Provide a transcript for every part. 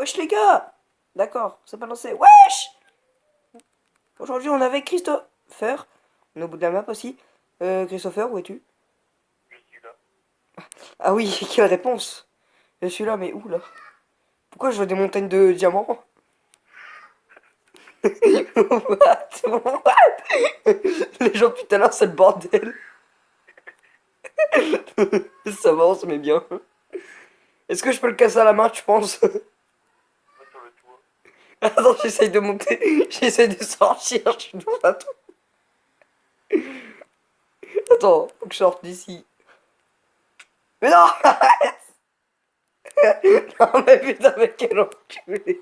Wesh les gars. D'accord, c'est pas lancé. Wesh. Aujourd'hui on est avec Christopher. On est au bout de la map aussi. Christopher, où es-tu? Je suis là. Ah oui, quelle réponse. Je suis là, mais où là? Pourquoi je vois des montagnes de diamants? What? What? Les gens depuis tout à l'heure c'est le bordel. Ça va, on se met bien. Est-ce que je peux le casser à la main, tu penses? Moi sur le toit. Attends, j'essaye de monter. J'essaye de sortir. Je suis dans la tour. Attends, faut que je sorte d'ici. Mais non! Non mais putain, mais quel enculé!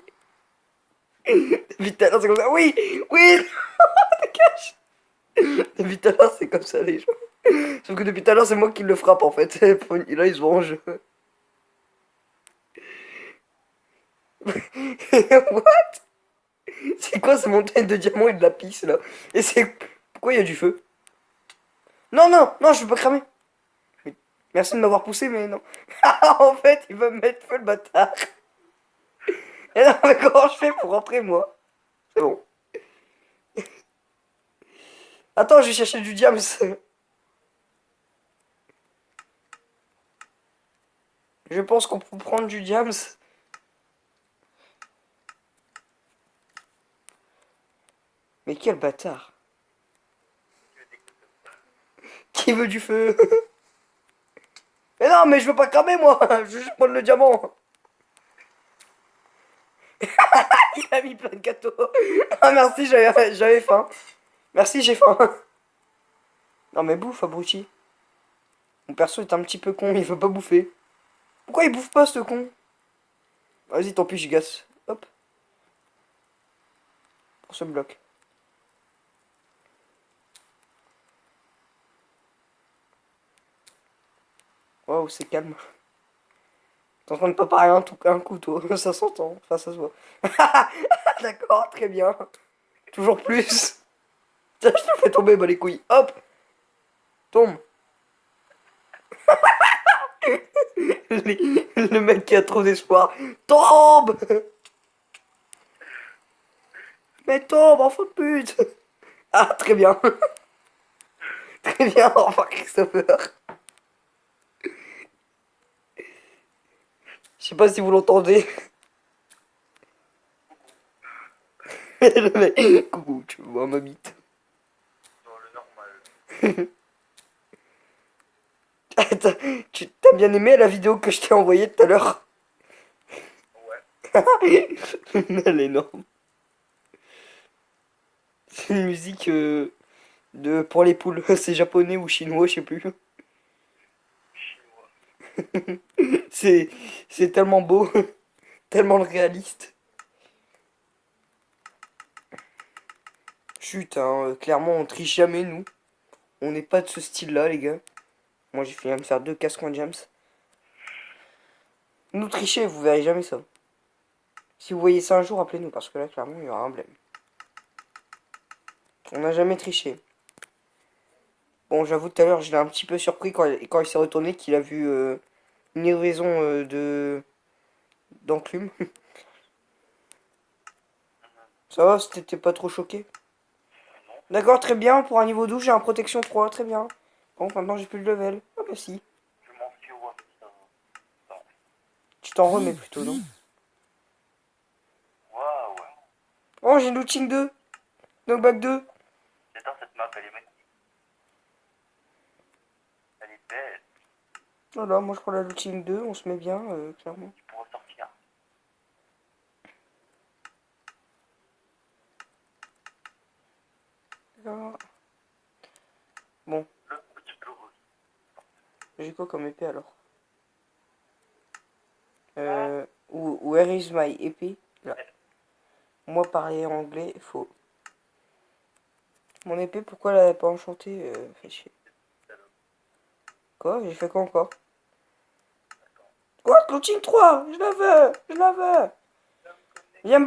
Depuis tout à l'heure c'est comme ça. Oui! Oui! Dégage! Depuis tout à l'heure c'est comme ça les gens. Sauf que depuis tout à l'heure c'est moi qui le frappe en fait. Et là il se venge. What? C'est quoi ces montagnes de diamants et de lapis là? Et c'est... Pourquoi il y a du feu? Non, non, non, je vais pas cramer. Merci de m'avoir poussé, mais non. Ah, en fait, il va me mettre feu le bâtard. Et non, mais comment je fais pour rentrer moi? C'est bon. Attends, je vais chercher du diams. Je pense qu'on peut prendre du diams. Mais quel bâtard. Qui veut du feu? Mais non, mais je veux pas cramer moi. Je veux juste prendre le diamant. Il a mis plein de gâteaux. Ah merci, j'avais faim. Merci, j'ai faim. Non mais bouffe, abruti. Mon perso est un petit peu con, il veut pas bouffer. Pourquoi il bouffe pas ce con? Vas-y, tant pis, je gasse. Hop, pour ce bloc. Waouh, c'est calme. T'es en train de préparer un couteau, ça s'entend, enfin ça se voit. D'accord, très bien. Toujours plus. Tiens, je te fais tomber, bah les couilles. Hop, tombe. Le mec qui a trop d'espoir. Tombe. Mais tombe, enfant de pute. Ah, très bien. Très bien, au revoir Christopher. Je sais pas si vous l'entendez. Le mec, coucou, tu vois ma bite. Dans le normal. Tu t'as bien aimé la vidéo que je t'ai envoyée tout à l'heure? Ouais. Elle est énorme. C'est une musique pour les poules. C'est japonais ou chinois, je sais plus. Chinois. C'est, c'est tellement beau, tellement réaliste. Chut, hein, clairement on triche jamais nous. On n'est pas de ce style-là, les gars. Moi j'ai fini à me faire 2 casse-coins de jams. Nous tricher, vous verrez jamais ça. Si vous voyez ça un jour, appelez-nous parce que là, clairement, il y aura un blême. On n'a jamais triché. Bon, j'avoue, tout à l'heure, je l'ai un petit peu surpris quand il s'est retourné, qu'il a vu une livraison d'enclume. Ça va, t'étais pas trop choqué? Non. D'accord, très bien. Pour un niveau 12, j'ai un protection 3, très bien. Bon, maintenant, j'ai plus de level. Ah bah si. Je m'en suis remis ça. Non. Tu t'en remets plutôt, non? Waouh. Oh, j'ai looting 2. Knockback 2. J'adore cette map, elle est magnifique. Elle est belle. Voilà, moi je prends la looting 2, on se met bien, clairement. Tu pourras sortir. Alors, bon, Le petit heureux. j'ai quoi comme épée alors? Where is my épée? Là. Moi parler anglais, faux. Mon épée, pourquoi elle a pas enchantée? Fait chier. Quoi? J'ai fait quoi encore? Quoi? Looting 3. Je la veux! Je la veux! Viens me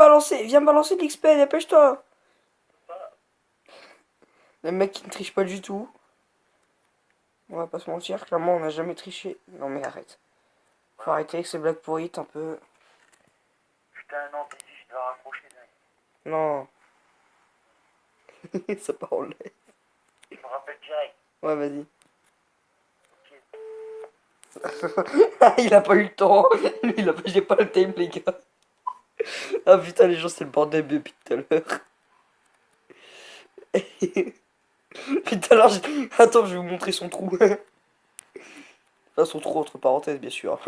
balancer de l'XP, dépêche-toi! Le mec qui ne triche pas du tout. On va pas se mentir, clairement on n'a jamais triché. Non mais arrête. Faut arrêter avec ces blagues pourrites un peu. putain, non, t'es dit, je dois raccrocher là. Non. Ça part en l'air. Je me rappelle direct. Ouais, vas-y. Ok. Il a pas eu le temps. Lui, j'ai pas le time, les gars. Ah putain, les gens, c'est le bordel depuis tout à l'heure. Putain, alors, attends, je vais vous montrer son trou. Enfin, son trou entre parenthèses, bien sûr.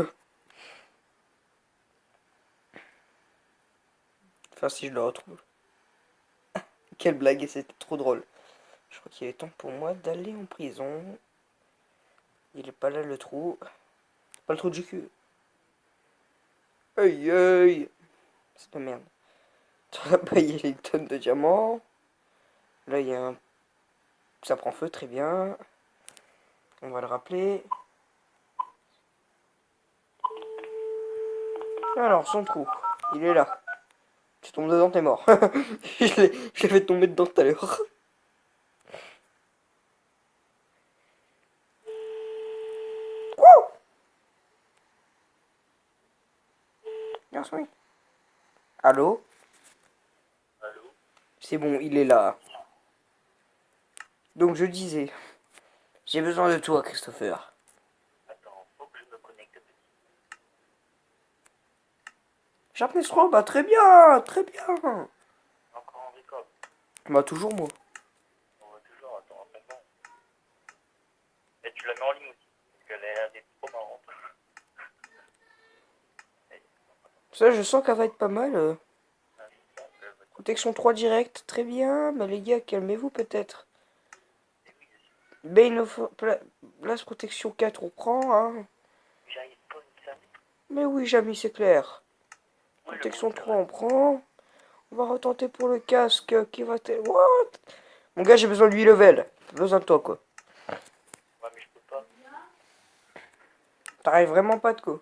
Enfin, si je le retrouve. Quelle blague, et c'était trop drôle. Je crois qu'il est temps pour moi d'aller en prison. Il est pas là, le trou. Pas le trou du cul. Aïe aïe. C'est de la merde. Là-bas, il y a les tonnes de diamants. Là, il y a un... Ça prend feu, très bien. On va le rappeler. Alors, son trou. Il est là. Tu tombes dedans, t'es mort. Je l'ai fait tomber dedans tout à l'heure. Wouh! Merci. Allô? Allô? C'est bon, il est là. Donc, je disais... J'ai besoin de toi, Christopher. Attends, faut que je me connecte petit. Sharpness 3, bah très bien, très bien. Encore en record. Bah toujours moi. On va toujours, attends, maintenant. Et tu la mets en ligne aussi. Parce qu'elle a l'air d'être trop marrante. Ça, je sens qu'elle va être pas mal. Ah, c'est ça, Protection 3 direct, très bien. Mais les gars, calmez-vous peut-être. oui, je suis. Bane of... Blast protection 4, on prend, hein. J'arrive pas à ça. Mais oui, Jamy, c'est clair. Ouais, le Protection monde, 3, on prend. On va retenter pour le casque qui va... What? Mon gars, j'ai besoin de 8 level. J'ai besoin de toi, quoi. ouais, mais je peux pas. T'arrives vraiment pas de quoi.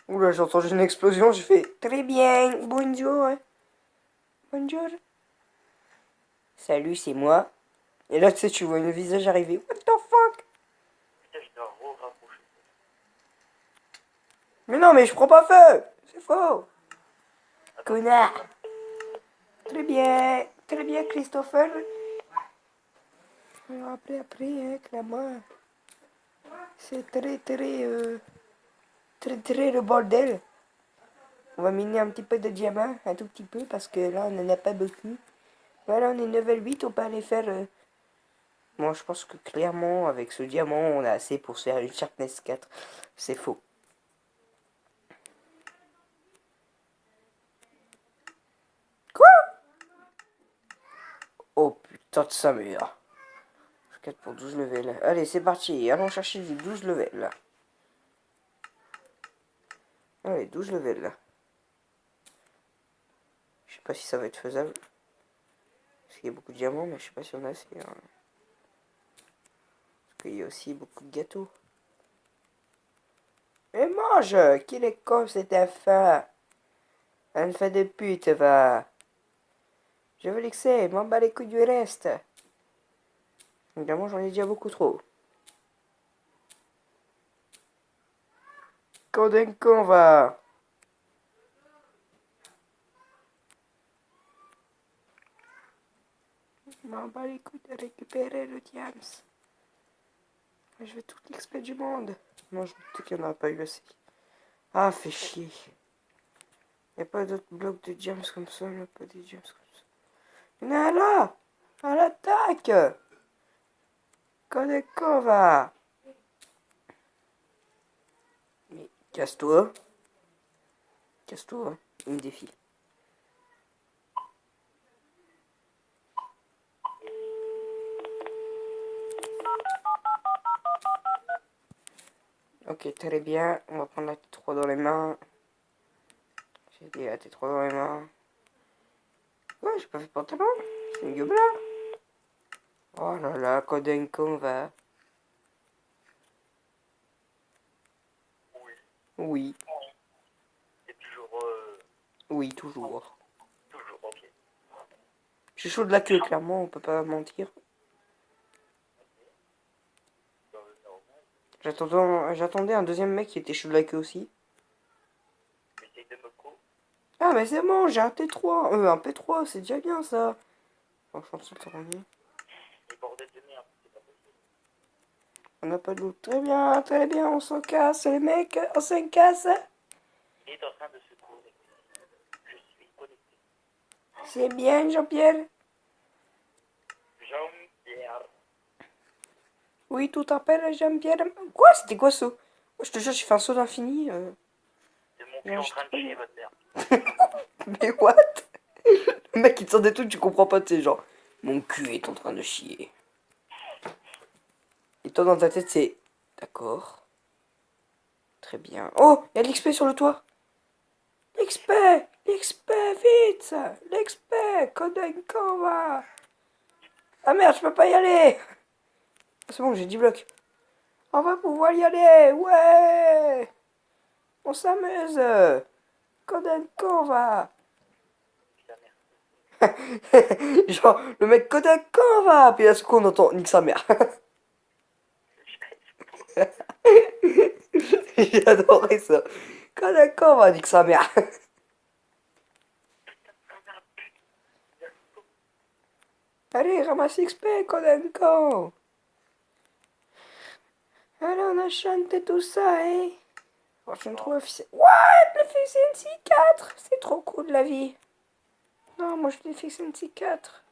Oula, j'ai entendu une explosion, j'ai fait très bien, bonjour. Bonjour. Salut, c'est moi. Et là, tu sais, tu vois une visage arriver. What the fuck? Putain, je dois raccrocher. Mais non, mais je prends pas feu. C'est faux. Attends. Connard. Très bien, Christopher. On va rappeler après, hein, clairement. C'est très le bordel. On va miner un petit peu de diamants, un tout petit peu, parce que là, on n'en a pas beaucoup. Voilà, on est level 8, on peut aller faire... Moi, je pense que clairement, avec ce diamant, on a assez pour se faire une Sharpness 4. C'est faux. Quoi? Oh putain de sa mère. 4 pour 12 levels. Allez, c'est parti. Allons chercher du 12 levels. Allez, 12 levels. Je sais pas si ça va être faisable. Parce qu'il y a beaucoup de diamants, mais je sais pas si on a assez. Hein. Parce qu'il y a aussi beaucoup de gâteaux. Mais mange! Qu'il est con cet enfant! Un enfant de pute, va! Je veux l'excès, m'en bats les couilles du reste! Évidemment, j'en ai déjà beaucoup trop. Quand d'un con, va! M'en bats les couilles de récupérer le diams. Je veux tout l'expert du monde. Non, je me doutais qu'il n'y en aurait pas eu assez. Ah, fait chier. Y a pas d'autres blocs de diams comme ça, là, pas des diams comme ça. Il y en a là! À l'attaque! Quand d'un con, va! Mais casse-toi. Casse-toi, il me défie. Ok, très bien. On va prendre la T3 dans les mains. J'ai dit la T3 dans les mains. Ouais, j'ai pas fait de pantalon. C'est une gueule. Oh là là, Kodenko va. Oui. Oui, C'est toujours. oui, toujours. Toujours, ok. J'ai chaud de la queue, clairement, on peut pas mentir. J'attendais un deuxième mec qui était chaud de la queue aussi. Ah, mais c'est bon, j'ai un T3. Un P3, c'est déjà bien ça. Franchement, c'est trop bien. Les bordels de merde, c'est pas possible. On n'a pas de loot. Très bien, on s'en casse, les mecs, on s'en casse. Il est en train de se connecter. Je suis connecté. C'est bien, Jean-Pierre. Jean-Pierre. Oui, tout à fait, Jean-Pierre. Quoi? C'était quoi ça? Je te jure, j'ai fait un saut d'infini. C'est mon cul Non, en j'étais train de pas chier bien. votre mère. Mais what? Le mec, il te sort des trucs, tu comprends pas, tu sais, genre, mon cul est en train de chier. Et toi, dans ta tête, c'est, d'accord, très bien. Oh, il y a de l'XP sur le toit. L'XP, l'XP, vite, l'XP, Codenc Canva. Ah merde, je peux pas y aller. Ah, c'est bon, j'ai 10 blocs. On va pouvoir y aller, ouais. On s'amuse. Codenc Canva. Putain, merde. Genre, le mec Codenc Canva. Puis à ce coup, on entend, nique sa mère. J'ai adoré ça. Codenc Canva, nique sa mère. Allez, ramasse XP, Kodenko. Allez, on a chanté tout ça, hein. Prochaine trou officiel. What? Le Efficiency 4. C'est trop cool, la vie. Non, moi, je l'ai Efficiency 4.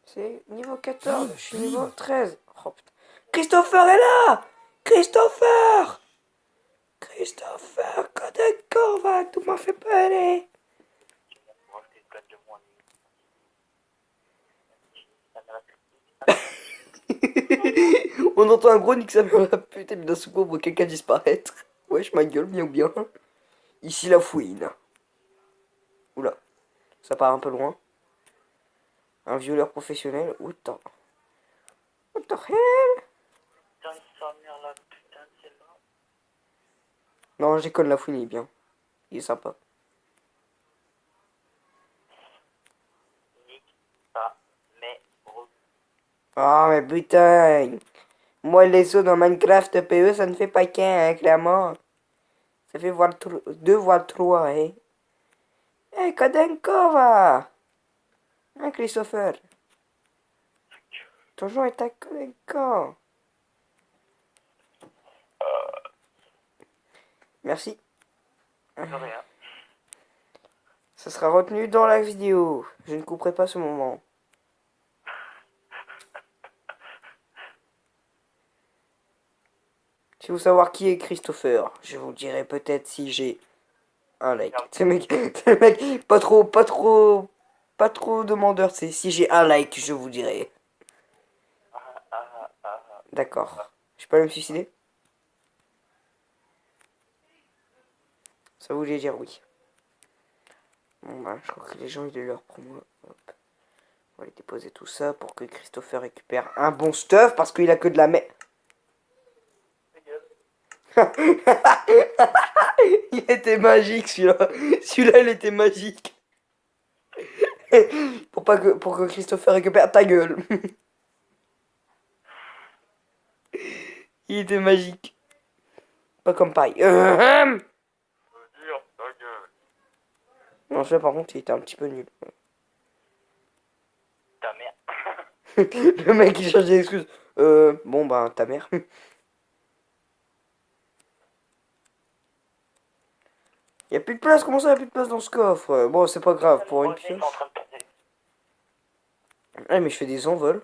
C'est niveau 14. Je suis niveau 13. Oh, putain. Christopher est là. Christopher. Christopher, Kodenko, va. Tout m'a fait peur. Pour acheter une plaque de moins. Ça m'a On entend un gros nique sa mère, putain, mais d'un secours, on voit quelqu'un disparaître. Wesh, ma gueule, bien ou bien. Ici, la fouine. Oula, ça part un peu loin. Un violeur professionnel. What the hell? putain de sa mère là, putain de celle-là. Non, je déconne, la fouine, il est bien. Il est sympa. Nique sa mère. Ah, mais putain. Moi, les sauts dans Minecraft PE, ça ne fait pas qu'un, hein, clairement. Ça fait voir 2 voire 3, hein. Eh, Kodenkova! Hein, Christopher? Ton jeu est à Kodenko. Merci. De rien. Ça sera retenu dans la vidéo. Je ne couperai pas ce moment. Si vous voulez savoir qui est Christopher, je vous dirai peut-être si j'ai un like. C'est le mec, pas trop demandeur. C'est si j'ai un like, je vous dirai. D'accord. Je peux aller me suicider? Ça voulait dire oui. Bon bah, je crois que les gens il est l'heure pour moi. Hop. On va aller déposer tout ça pour que Christopher récupère un bon stuff parce qu'il a que de la merde. Il était magique celui-là. Celui-là il était magique. Pour que Christopher récupère ta gueule. Il était magique. Pas comme pareil. Non, celui-là par contre il était un petit peu nul. Ta mère. Le mec il cherche des excuses. Bon bah ta mère. Y a plus de place, comment ça y a plus de place dans ce coffre? Bon c'est pas grave pour une pioche. En train de passer. Ouais mais je fais des envols.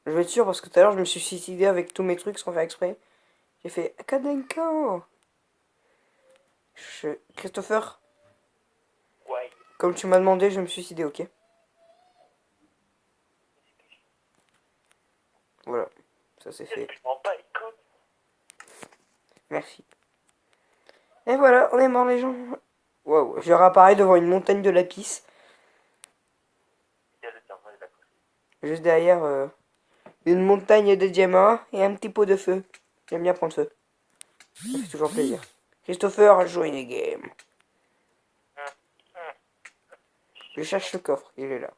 Je vais être sûr parce que tout à l'heure je me suis suicidé avec tous mes trucs sans faire exprès. J'ai fait Akadenko. Christopher, Ouais. comme tu m'as demandé, je vais me suicider, ok? Voilà, ça c'est fait. Je m'en bats les couilles. Merci. Et voilà, on est mort les gens. Waouh, je réapparais devant une montagne de lapis. Il y a le serveur, il a couché. Juste derrière une montagne de diamants et un petit pot de feu. J'aime bien prendre feu. Ça fait toujours plaisir. Christopher, join a game. Je cherche le coffre, il est là.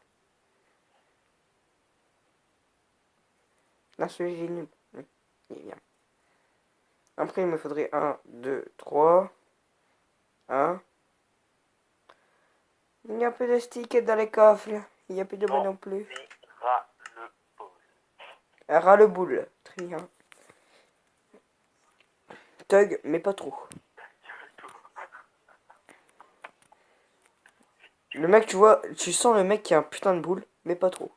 Là, celui-là, il est nul. Il est bien. Après, il me faudrait un, 2, 3. Hein? Il y a plus de sticks dans les coffres. Il n'y a plus de bois non plus. C'est ras le bol. Ras le boule. Très bien. Tug, mais pas trop. Le mec, tu vois, tu sens le mec qui a un putain de boule, mais pas trop.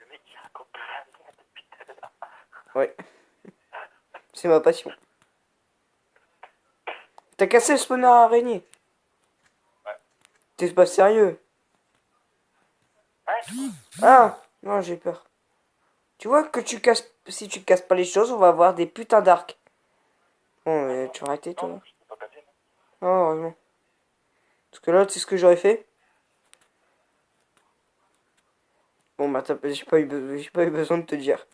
Le mec il raconte plein de merde depuis tout à l'heure. Ouais. C'est ma passion. T'as cassé le spawner araignée? Ouais. T'es pas sérieux? Ouais, tu vois. Ah! Non, j'ai peur. Tu vois que tu casses... Si tu casses pas les choses, on va avoir des putains d'arcs. Bon, tu vas arrêter, Non, toi. je t'ai pas cassé, non. Oh, heureusement. Parce que là, tu sais ce que j'aurais fait? Bon, bah, j'ai pas eu besoin de te dire.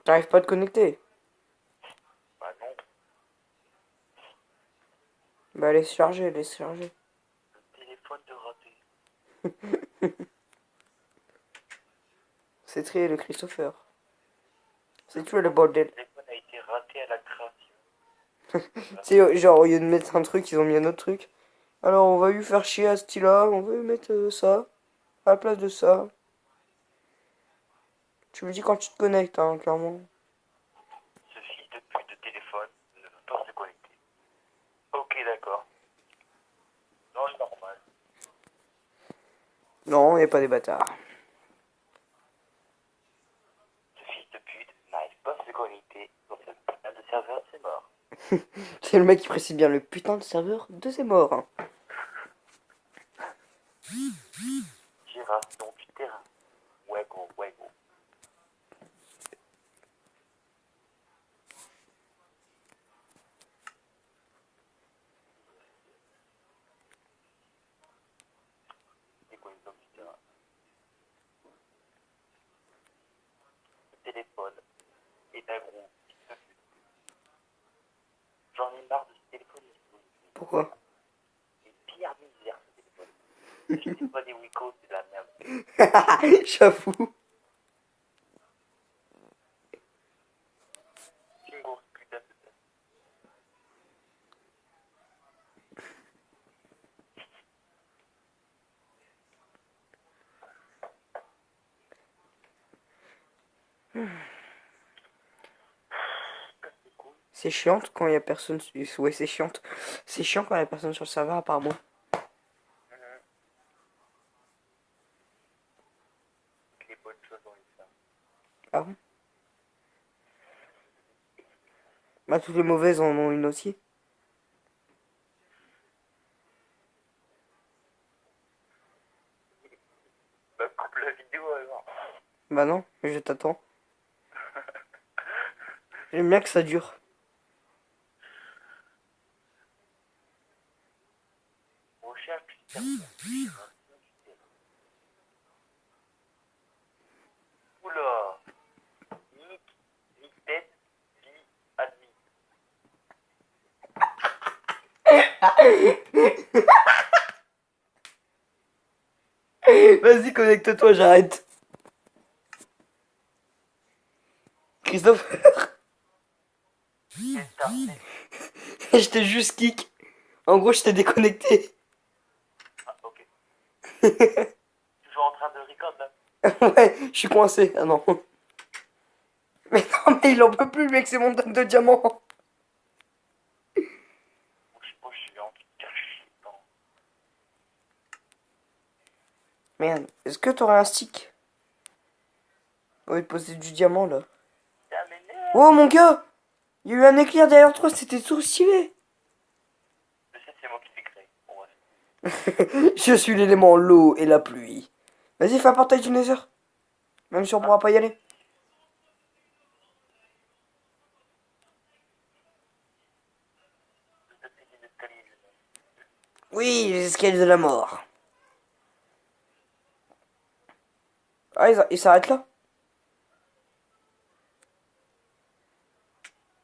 T'arrives pas à te connecter? Bah non, Bah, laisse charger, laisse charger. le téléphone de raté. C'est très le Christopher. C'est tué le bordel. Le téléphone a été raté à la création. C'est genre, au lieu de mettre un truc, ils ont mis un autre truc. Alors, on va lui faire chier à ce style-là. On va lui mettre ça à la place de ça. Tu me dis quand tu te connectes, hein, clairement. Ce fils de pute de téléphone ne veut pas se connecter. Ok, d'accord. Non, c'est normal. Non, y a pas des bâtards. Ce fils de pute n'arrive pas à se connecter sur ce putain de serveur, c'est mort. C'est le mec qui précise bien le putain de serveur de ses morts. Hein. Gération du terrain. Ouais, gros, ouais, gros. C'est quoi une zone du terrain? Le téléphone est un gros fils de pute. J'en ai marre de ce téléphone. Pourquoi? C'est pire misère ce téléphone. Achetez pas des Wiko, c'est de la merde. J'avoue. C'est une grosse putain de tête. C'est chiante quand il y a personne. Ouais, c'est chiante. C'est chiant quand il y a personne sur le serveur à part moi. Les bonnes choses dans les ça. Ah bon? Bah, toutes les mauvaises en ont une aussi. Bah, coupe la vidéo alors. Bah non, mais je t'attends. J'aime bien que ça dure. Recherche du serveur. Oula. Nick tête, vie, admin. Vas-y, connecte-toi, j'arrête. Christophe, C'est starté. je t'ai juste kick. En gros, je t'ai déconnecté. Ah, ok. Toujours en train de record là. Ouais, je suis coincé. Ah non. Mais non, mais il en peut plus, mec, c'est mon tonne de diamants. Je suis en caché. Merde, est-ce que t'aurais un stick? Ouais, poser du diamant là. Ça m'énerve. Oh mon gars! Il y a eu un éclair derrière toi, c'était trop stylé! Je sais, c'est moi qui l'ai créé. Bon, bref. Je suis l'élément l'eau et la pluie. Vas-y, fais un portail du Nether. Même si on pourra pas y aller. Je te fais des escaliers. Oui, les escaliers de la mort. Ah, il s'arrête là?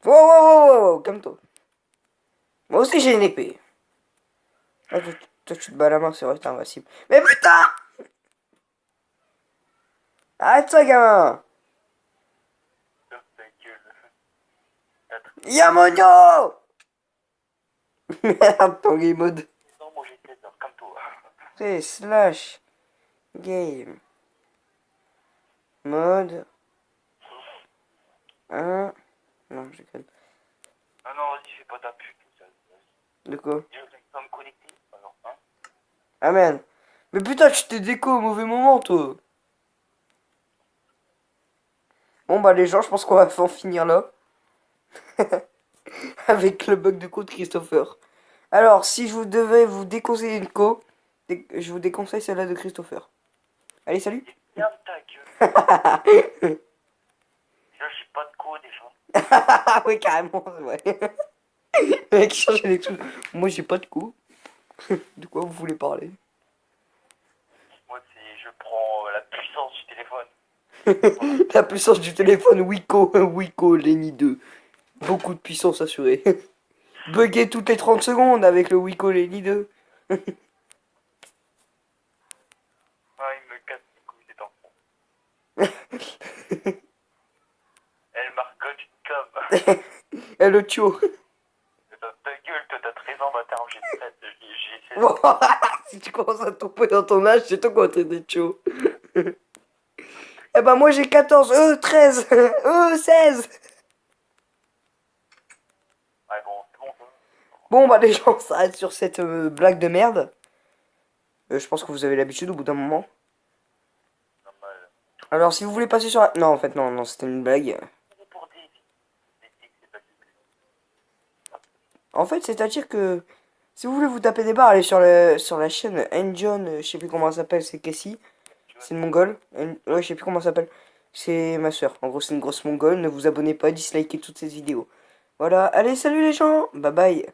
Wow, wow, wow, wow, wow, calme-toi. Moi aussi j'ai une épée. Ah, toi, tu te bats la main, c'est vrai, t'es invincible. Mais putain! Arrête ça, gamin! Yamono. Merde, ton game mode. Non, moi j'ai 16 heures, comme toi. C'est slash game mode 1. Non, je déconne. Ah non, vas-y, fais pas ta pute. De quoi? Je vais pas me connecter. Alors, hein. Ah merde. Mais putain, tu t'es déco au mauvais moment, toi. Bon, bah, les gens, je pense qu'on va en finir là. Avec le bug de code Christopher. Alors, si je vous devais vous déconseiller une co, je vous déconseille celle-là de Christopher. Allez, salut. Ferme ta gueule. Déjà, j'ai pas de co déjà. Ah oui, carrément, ouais. Le mec changeait les trucs. Moi, j'ai pas de co. De quoi vous voulez parler? Moi, c'est je prends la puissance du téléphone. La puissance du téléphone Wiko, Wiko, Lenny 2. Beaucoup de puissance assurée. Bugger toutes les 30 secondes avec le Wiko Lenny 2. Ah, il me casse les couilles, cet enfant. Elle marcotte une com. Et le tio. Ta gueule, toi, t'as 13 ans, bâtard, j'ai 13, j'ai 16 Bon, ans. si tu commences à tomber dans ton âge, c'est toi qui vas traiter de tio. Eh ben moi j'ai 14, 13, 16. Ouais, bon, c'est bon, ça. Bon bah les gens, on s'arrête sur cette blague de merde. Je pense que vous avez l'habitude au bout d'un moment. Normal. Alors si vous voulez passer sur la... Non en fait non, non c'était une blague. C'est pour des dicks, c'est pas du tout. En fait c'est-à-dire que si vous voulez vous taper des barres, allez sur la chaîne Enjon, je sais plus comment elle s'appelle, c'est Cassie. C'est une mongole. Ouais je sais plus comment elle s'appelle. C'est ma soeur. En gros c'est une grosse mongole. Ne vous abonnez pas, dislikez toutes ces vidéos. Voilà, allez salut les gens. Bye bye.